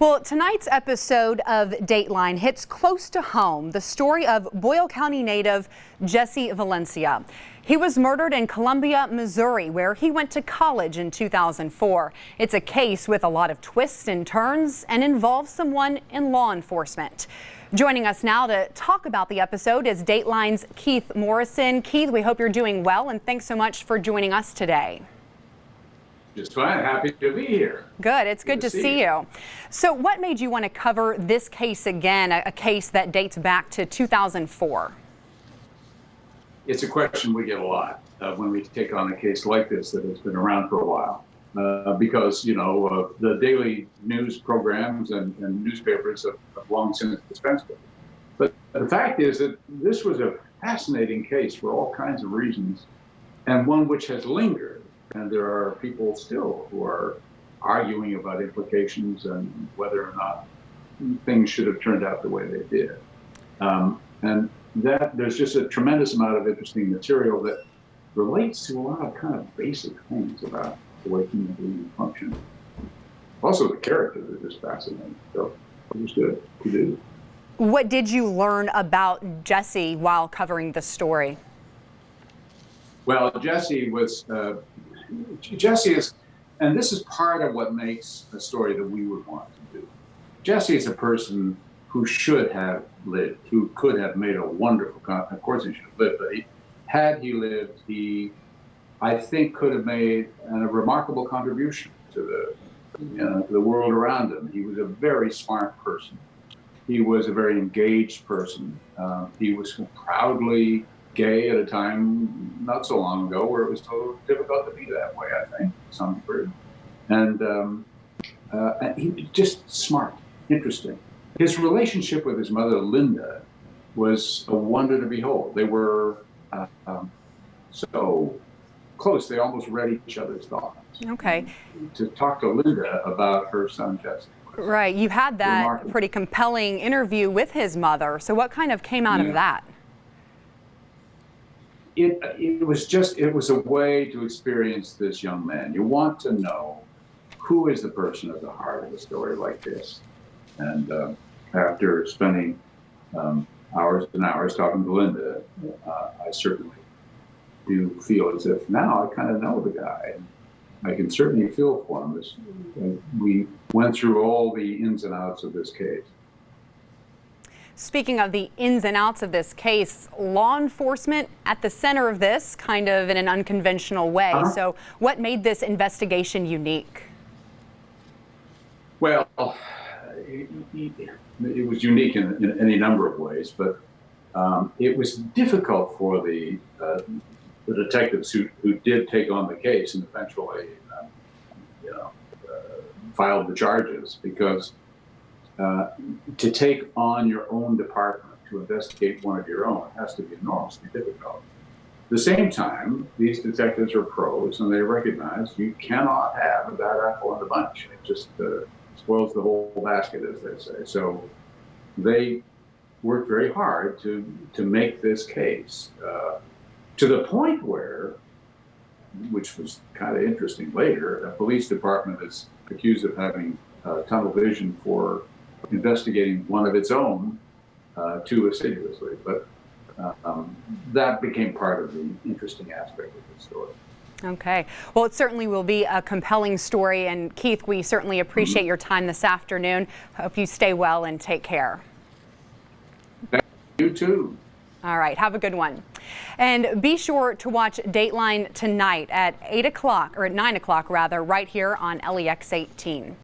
Well, tonight's episode of Dateline hits close to home, the story of Boyle County native Jesse Valencia. He was murdered in Columbia, Missouri, where he went to college in 2004. It's a case with a lot of twists and turns and involves someone in law enforcement. Joining us now to talk about the episode is Dateline's Keith Morrison. Keith, we hope you're doing well, and thanks so much for joining us today. Just fine. Happy to be here. Good. It's good to see you. So what made you want to cover this case again, a case that dates back to 2004? It's a question we get a lot when we take on a case like this that has been around for a while. Because, the daily news programs and newspapers have long since dispensed with it. But the fact is that this was a fascinating case for all kinds of reasons, and one which has lingered. And there are people still who are arguing about implications and whether or not things should have turned out the way they did. And that there's just a tremendous amount of interesting material that relates to a lot of kind of basic things about the way human beings function. Also, the characters are just fascinating. So it was good to do. What did you learn about Jesse while covering the story? Well, Jesse is, and this is part of what makes a story that we would want to do. Jesse is a person who should have lived, who could have made a wonderful, of course he should have lived, but had he lived, I think, could have made a remarkable contribution to the world around him. He was a very smart person. He was a very engaged person. He was proudly gay at a time not so long ago where it was totally difficult to be that way, I think, to some degree. And he was just smart, interesting. His relationship with his mother, Linda, was a wonder to behold. They were so close, they almost read each other's thoughts. Okay. To talk to Linda about her son, Jesse. Right. You had that pretty compelling interview with his mother. So what kind of came out of that? It was a way to experience this young man. You want to know who is the person at the heart of a story like this. And after spending hours and hours talking to Linda, I certainly do feel as if now I kind of know the guy. I can certainly feel for him. We went through all the ins and outs of this case. Speaking of the ins and outs of this case, law enforcement at the center of this, kind of in an unconventional way. So what made this investigation unique? Well, it was unique in any number of ways, but it was difficult for the detectives who did take on the case and eventually filed the charges, because to take on your own department to investigate one of your own has to be enormously difficult. At the same time, these detectives are pros, and they recognize you cannot have a bad apple in the bunch. It just spoils the whole basket, as they say. So they worked very hard to make this case to the point where, which was kind of interesting later, a police department is accused of having tunnel vision for investigating one of its own too assiduously. But that became part of the interesting aspect of the story. Okay. Well, it certainly will be a compelling story. And Keith, we certainly appreciate your time this afternoon. Hope you stay well and take care. Thank you too. All right. Have a good one. And be sure to watch Dateline tonight at 8 o'clock, or at 9 o'clock rather, right here on LEX 18.